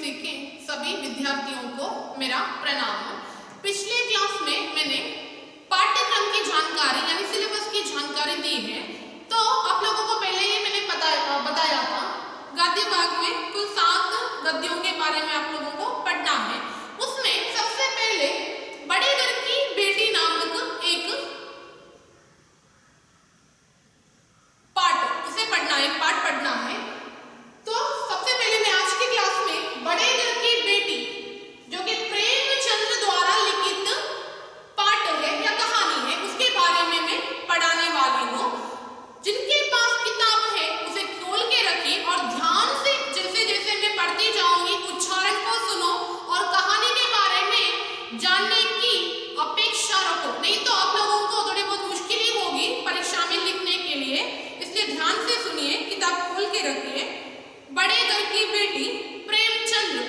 UPSC के सभी विद्यार्थियों को मेरा प्रणाम। पिछले क्लास में मैंने पाठ्यक्रम की जानकारी यानी सिलेबस की जानकारी दी है। तो आप लोगों को पहले ही मैंने बताया था गद्य भाग में कुल 7 गद्यों के बारे में आप लोगों को पढ़ना है। उसमें सबसे पहले बड़े घर की बेटी नामक एक पाठ पढ़ना है। तो सबसे पहले मैं आज की क्लास में बड़े घर की बेटी जो कि प्रेमचंद्र द्वारा लिखित पाठ है या कहानी है उसके बारे में मैं पढ़ाने वाली हूँ। जिनके पास किताब है उसे खोल के रखिए और ध्यान से जैसे जैसे मैं पढ़ती जाऊंगी उच्चारण को सुनो और कहानी के बारे में जानने की अपेक्षा रखो, नहीं तो आप लोगों को थोड़ी बहुत मुश्किल ही होगी परीक्षा में लिखने के लिए। इसलिए ध्यान से सुनिए, किताब खोल के रखिए। बड़े घर की बेटी प्रेमचंद्र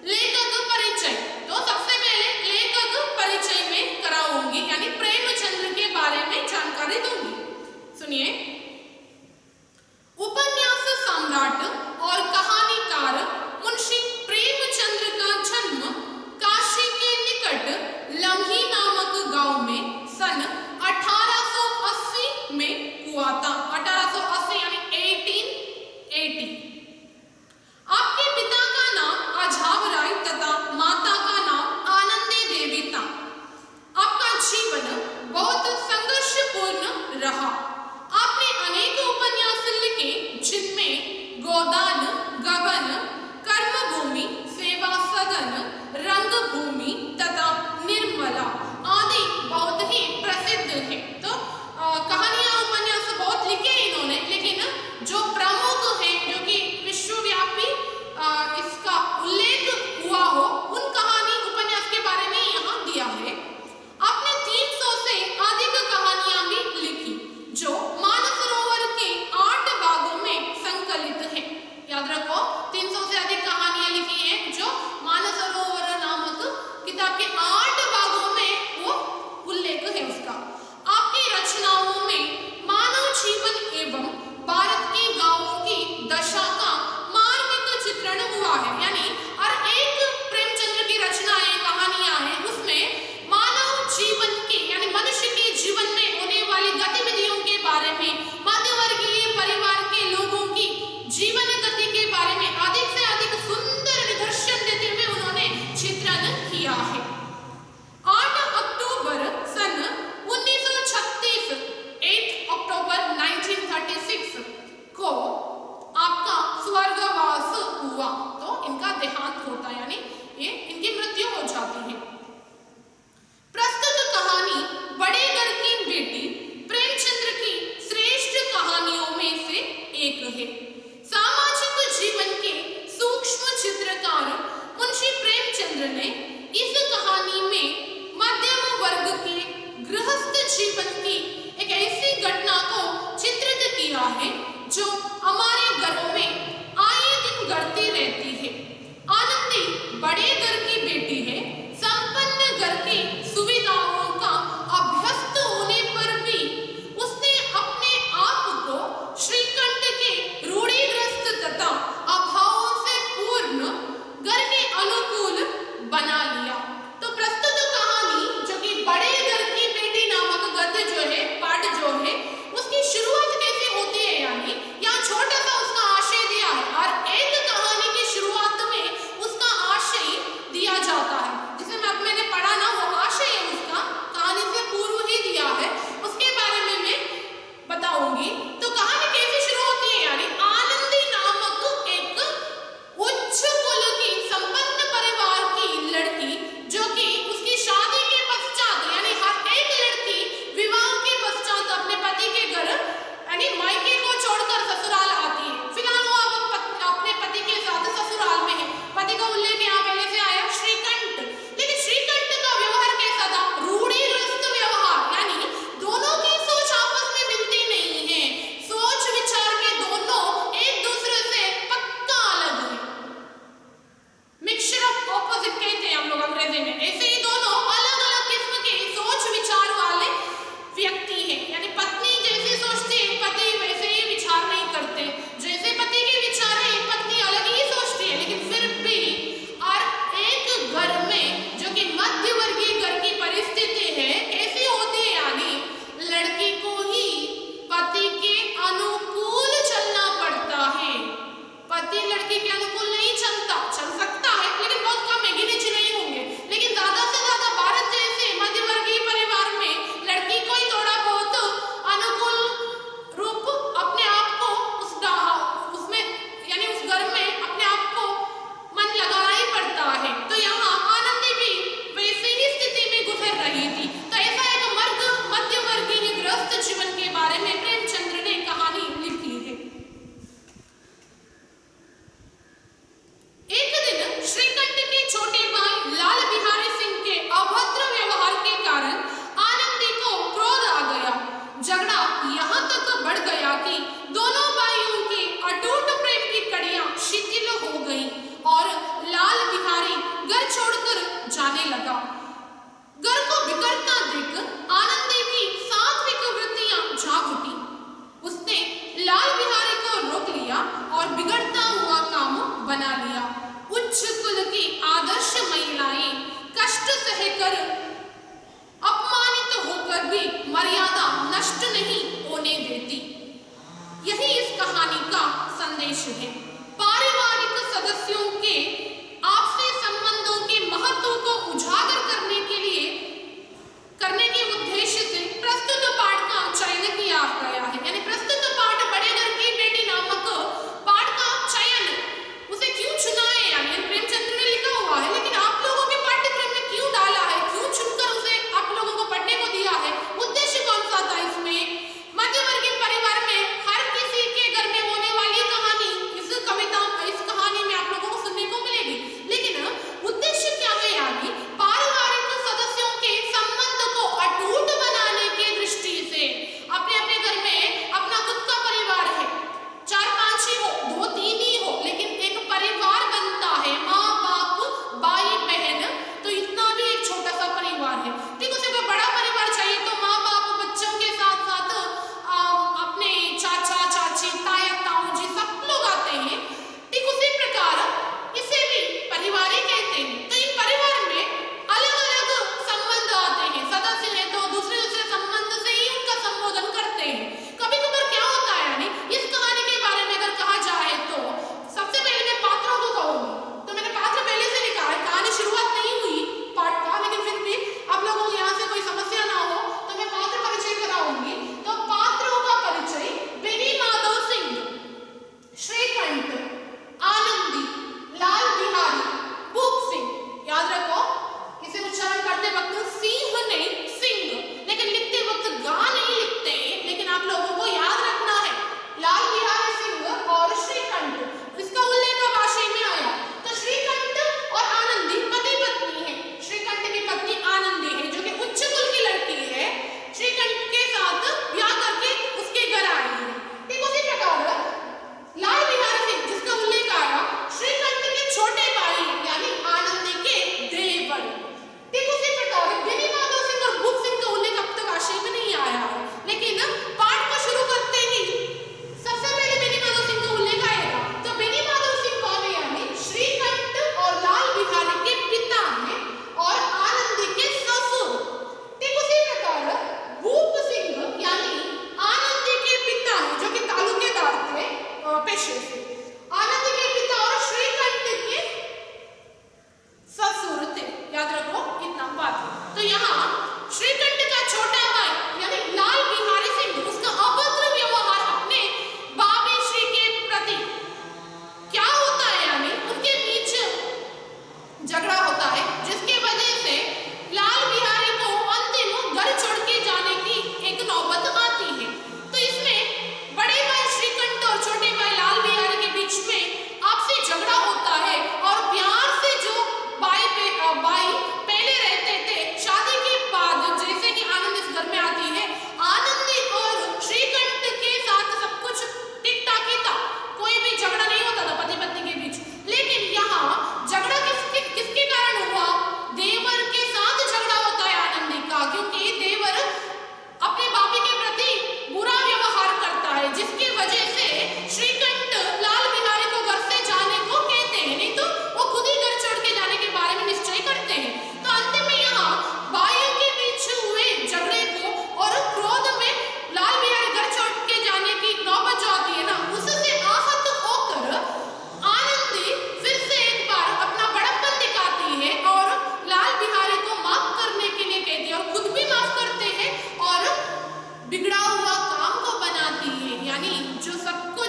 लेखक परिचय। तो सबसे पहले लेखक परिचय में कराऊंगी यानी प्रेमचंद्र के बारे में जानकारी दूंगी। सुनिए, उपन्यास सम्राट और कहानीकार मुंशी प्रेमचंद्र का जन्म काशी के निकट लम्ही नामक गांव में सन 1880 में हुआ था। 1880 यानी 1880। आपके पिता का नाम अजाव राय तथा माता का नाम आनंदी देवी था। आपका जीवन बहुत संघर्षपूर्ण रहा। आपने अनेक उपन्यास लिखे जिनमें गोदान, गबन, कर्मभूमि, सेवा सदन, रंगभूमि तथा निर्मला आदि बहुत ही प्रसिद्ध है। तो कहानियां उपन्यास बहुत लिखे इन्होंने, लेकिन जो प्रमुख है जो कि विश्वव्यापी इसका उल्लेख हुआ हो उन कहानी उपन्यास के बारे में यहाँ दिया है। आपने 300 से अधिक कहानियां भी लिखी जो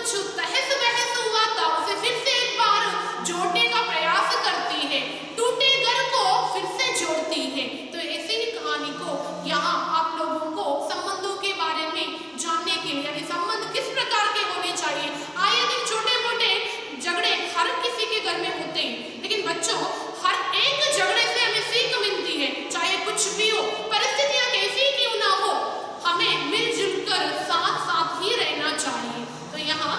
कुछ तहस बहस हुआ था उसे फिर से एक बार जोड़ने का प्रयास करती है, टूटे घर को फिर से जोड़ती है। तो ऐसी ही कहानी को यहाँ आप लोगों को संबंधों के बारे में जानने के लिए, यानी संबंध किस प्रकार के होने चाहिए। आए दिन छोटे मोटे झगड़े हर किसी के घर में होते हैं, लेकिन बच्चों हर एक झगड़े से हमें सीख मिलती है, चाहे कुछ भी हो, परिस्थितियां कैसी क्यों ना हो, हमें मिलजुल कर साथ साथ ही रहना चाहिए। तो यहाँ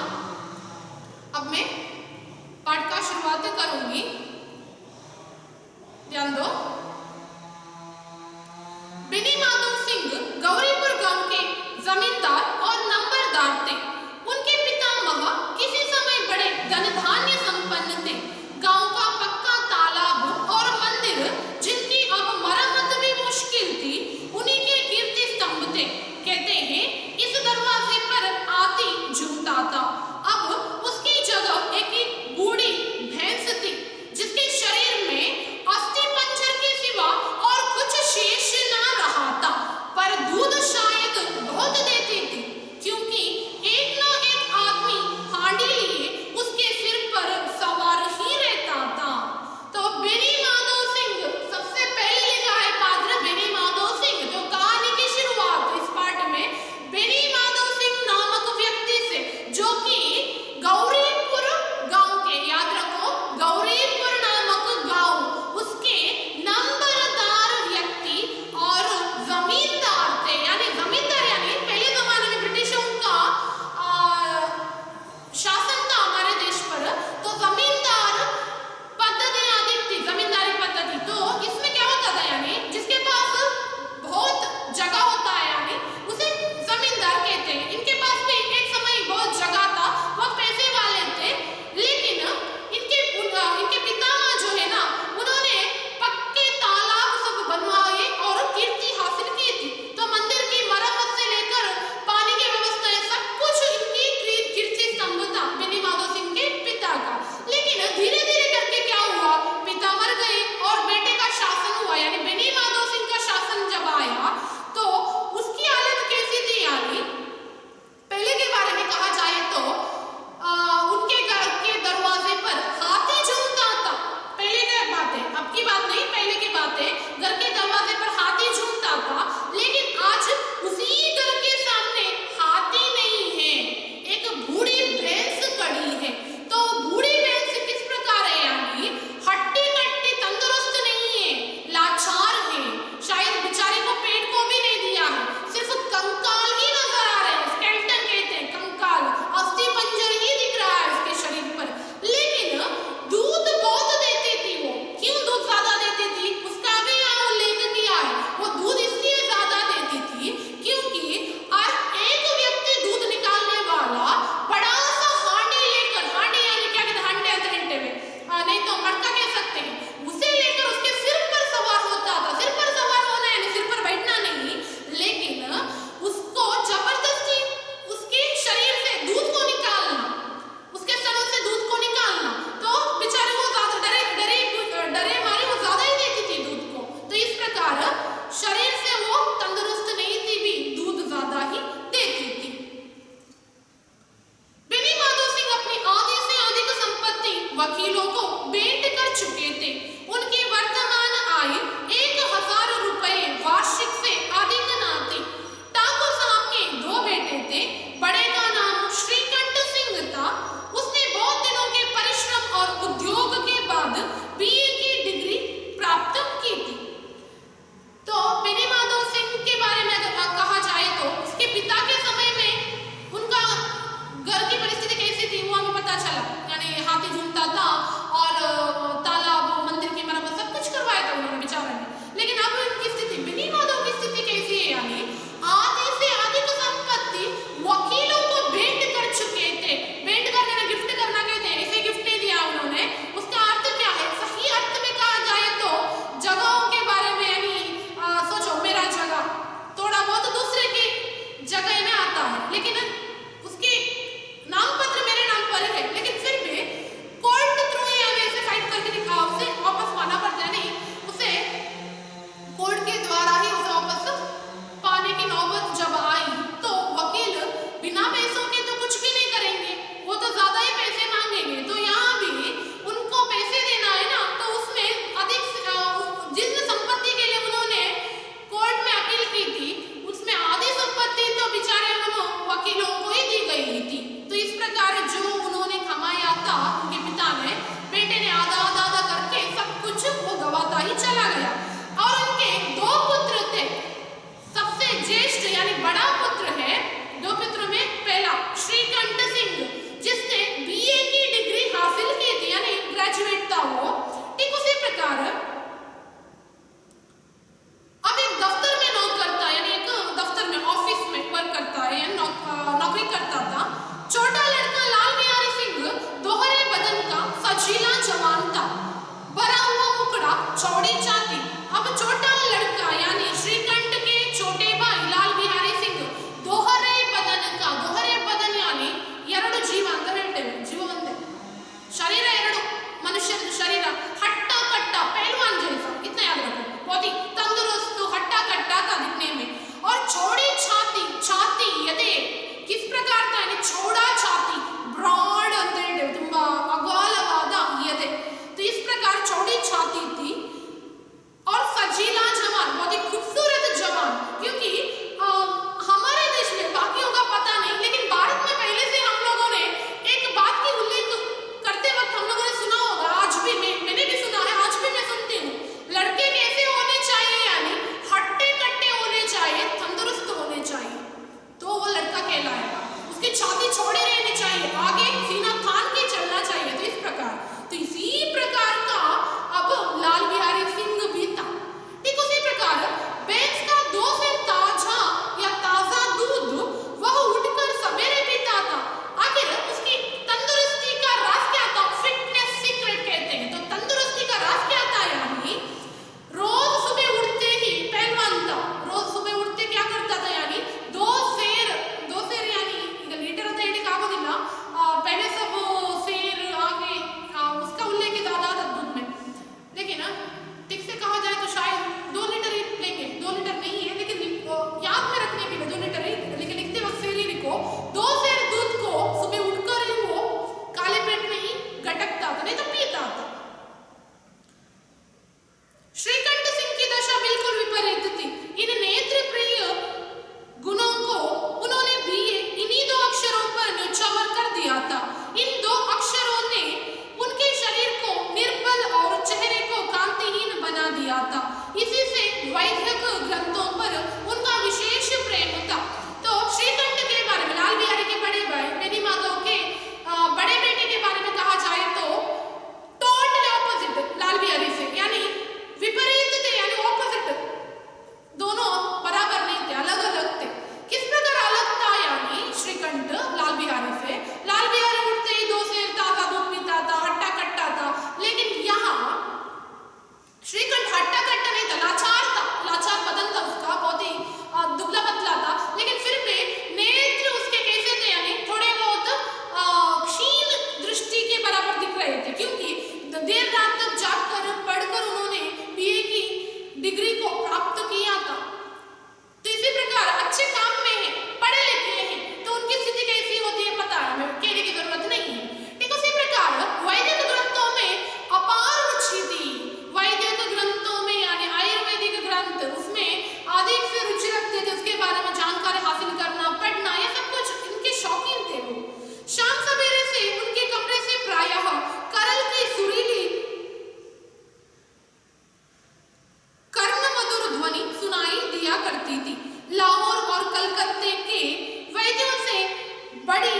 बड़ी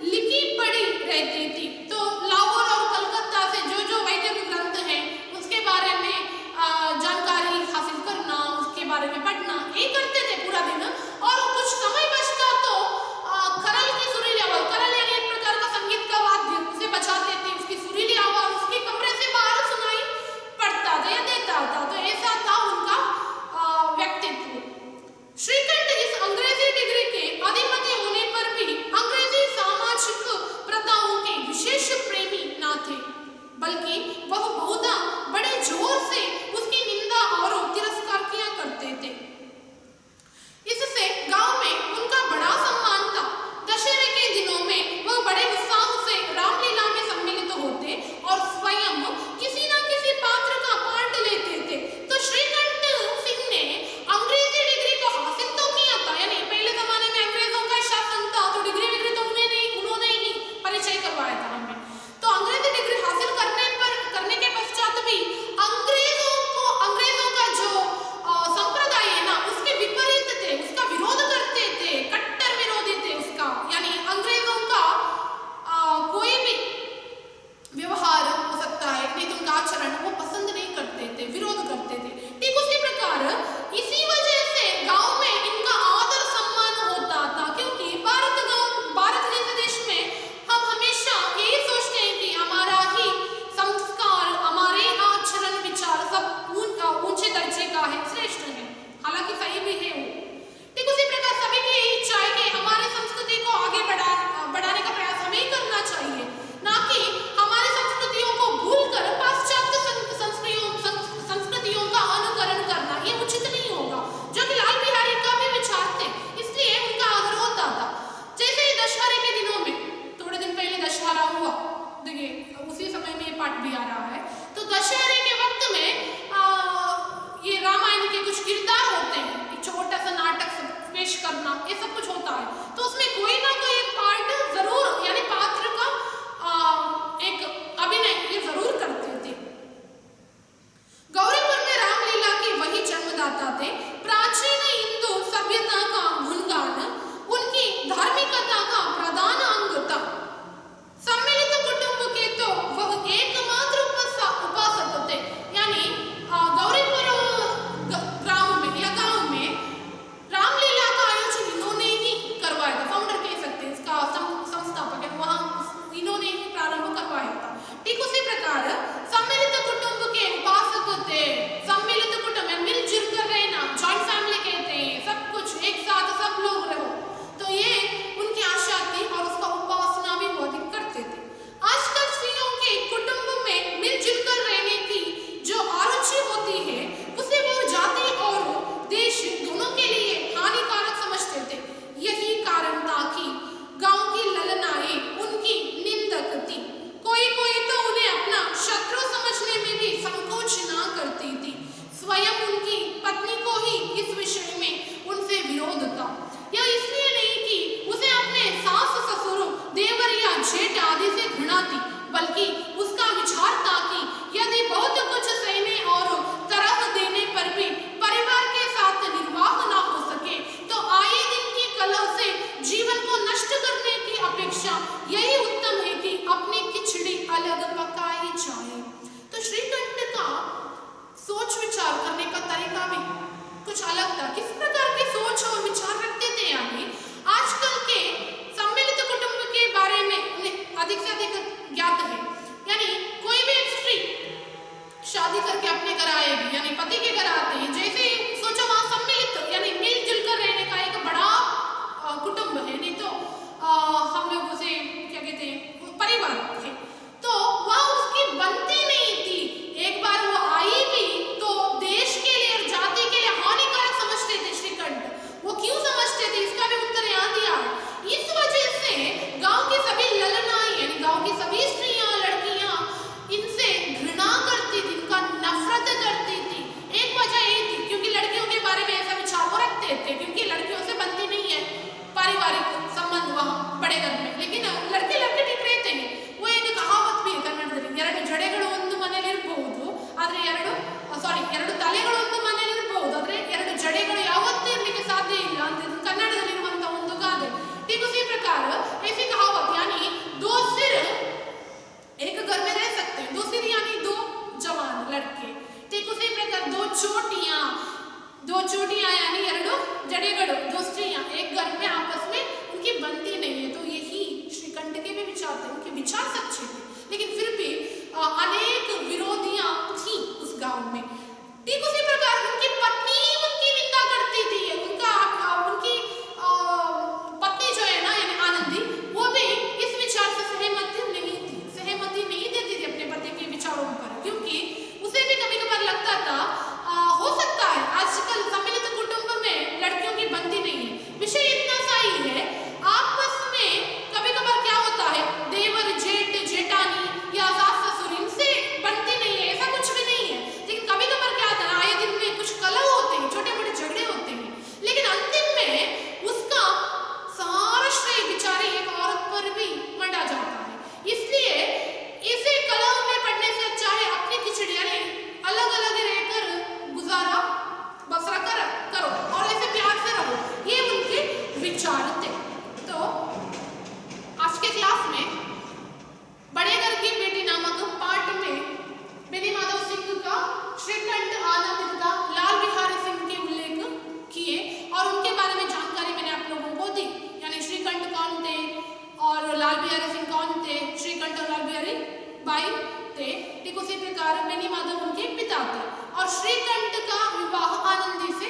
लिखी पढ़ी रहती थी। तो लाहौर और कलकत्ता से जो वैदिक ग्रंथ हैं उसके बारे में जानकारी हासिल करना, उसके बारे में पढ़ना, ये करते थे पूरा दिन। और कुछ समय बचता तो खरल की सुरीली आवाज, खरल यानी एक प्रकार का संगीत का वाद्य, उसे बजाते थे, उसकी सुरीली आवाज उसके कमरे से बाहर सुनाई पड़ता था या देता था। तो ऐसा था उनका व्यक्तित्व। श्रीकंठ इस अंग्रेजी डिग्री के अधिपति होने पर भी अंग्रेजी सामाजिक प्रथाओं के विशेष प्रेमी न थे, बल्कि वह बहुधा बड़े जोर से उसकी निंदा और तिरस्कार किया करते थे। इससे गांव में उनका बड़ा सम्मान था। दशहरे के दिनों में वह बड़े उत्साह से रामलीला में सम्मिलित होते और स्वयं किसी न किसी पात्र का पाठ लेते थे। तो श्रीकंठ सिंह ने अंग्रेजी डिग्री को हासिल तो किया था, यानी पहले जमाने में अंग्रेजों का शासन था, तो डिग्री तो उन्होंने ही परिचय करवाया था हमें। तो अंग्रेजी डिग्री हासिल करने के पश्चात भी अंग्रेजों का जो संप्रदाय है ना, उसके विपरीत थे, उसका विरोध करते थे, कट्टर विरोधी थे उसका। यानी अंग्रेजों का कोई भी व्यवहार हो सकता है, नहीं तो उनका आचरण वो पसंद नहीं करते थे, विरोध करते थे। ठीक उसी प्रकार इसी वजह से गांव में इनका आदर सम्मान होता था, क्योंकि भारत जैसे देश में हम हमेशा यही सोचते हैं कि हमारा ही संस्कार, हमारे आचरण विचार सब ऊंचे दर्जे का है, श्रेष्ठ है। हालांकि सही भी है वो। ठीक उसी प्रकार सभी की यही इच्छा है कि हमारे संस्कृति को आगे बढ़ाने का प्रयास हमें करना चाहिए, ना कि हमारी संस्कृतियों को भूलकर पाश्चात्य संस्कृतियों का अनुकरण करना। ये उचित नहीं होगा, जो कि लाल बिहारी का भी विचार थे, इसलिए उनका आदर होता था। जैसे ही दशहरे के दिनों में, थोड़े दिन पहले दशहरा हुआ, देखिए उसी समय में ये पाठ भी आ रहा है। तो दशहरे के वक्त में ये रामायण के कुछ किरदार होते हैं, एक छोटा सा नाटक पेश करना, ये सब कुछ होता है। तो उसमें कोई ना कोई एक पार्ट जरूर, यानी पात्र का एक अभिनय ये जरूर करते थे। गौरीपुर में रामलीला के वही जन्मदाता थे। प्राचीन हिंदू सभ्यता का गुणगान उनकी धार्मिकता का प्रधान अंग था। सम्मिलित कुटुंब के तो वह एकमात्र उपासक थे। यानी गौरीपुर गांव में रामलीला का आयोजन इन्होंने ही करवाया था, फाउंडर कह सकते हैं, इसका संस्थापक है, वहां इन्होंने ही प्रारंभ करवाया था। ठीक उसी प्रकार सम्मिलित कुटुंब के उपासक थे। सम्मिलित कुटुंब मिलजुल कर रहना, जॉइंट फैमिली कहते हैं, सब कुछ एक साथ सब लोग रहो, तो ये उनकी आशा थी और उसका उपासना भी बहुत करते थे। आजकल स्त्रियों के कुटुंब में मिलजुल कर रहने की जो आरुचि होती है, उसे वो जाति और देश दोनों के लिए हानिकारक समझते थे। यही कारण था कि गांव की ललनाएं उनकी निंदक थी। कोई तो उन्हें अपना शत्रु समझने में भी संकोच ना करती थी। स्वयं उनकी पत्नी को ही इस विषय में उनसे विरोध था। यह इसलिए नहीं कि उसे अपने सास ससुर, देवर या जेठ आदि से घृणा थी, बल्कि उसका विचार था कि यदि बहुत कुछ सहने और तरह देने पर भी परिवार के साथ निर्वाह ना हो सके, तो आए दिन की कलह से जीवन को नष्ट करने की अपेक्षा यही उत्तम है कि अपनी खिचड़ी अलग पकाई जाए। तो श्रीकंठ का सोच विचार करने का तरीका भी कुछ अलग था। किस प्रकार की सोच और विचार रखते थे, यानी आजकल के सम्मिलित कुटुंब के बारे में उन्हें अधिक से अधिक ज्ञात है। यानी कोई भी स्त्री शादी करके अपने घर आएगी, यानी पति के घर आते हैं, जैसे सोचो वहां सम्मिलित यानी मिलजुल कर रहने का एक बड़ा कुटुंब है, नहीं तो हम लोग उसे क्या कहते हैं, परिवार है, तो वह उसकी बनती नहीं थी। एक बार वो आई भी तो देश के लिए और जाति के लिए हानिकारक समझते थे श्रीकंठ। वो क्यों समझते थे, इसका भी उत्तर यहाँ दिया। इस वजह से गांव की सभी ललनाएं, यानी गांव की सभी स्त्रियां, लड़कियां इनसे घृणा करती थी, इनका नफरत करती थी। एक वजह यही थी क्योंकि लड़कियों के बारे में ऐसा विचार वो रखते थे, क्योंकि लड़कियों से बनती नहीं है पारिवारिक संबंध वहां बड़े घर में, लेकिन लड़के ठीक रहते हैं। वो एक कहावत भी है कन्नಡದಲ್ಲಿ, ಎರಡು ಜಡೆಗಳು ಒಂದು ಮನೆಯಲ್ಲಿ ಇರಬಹುದು, ಆದ್ರೆ ಎರಡು ತಲೆಗಳು ಒಂದು ಮನೆಯಲ್ಲಿ ಇರಬಹುದು, ಆದ್ರೆ ಎರಡು ಜಡೆಗಳು ಯಾವತ್ತೂ ಇರಲಿಕ್ಕೆ ಸಾಧ್ಯ ಇಲ್ಲ ಅಂತ ಕನ್ನಡದಲ್ಲಿರುವಂತಹ ಒಂದು ಗಾದೆ। ठीक उसी प्रकार कौन थे और लाल बिहारी सिंह कौन थे, श्रीकंठ और लाल बिहारी बाई थे। ठीक उसी प्रकार बेनी माधव उनके पिता थे और श्रीकंठ का विवाह आनंदी से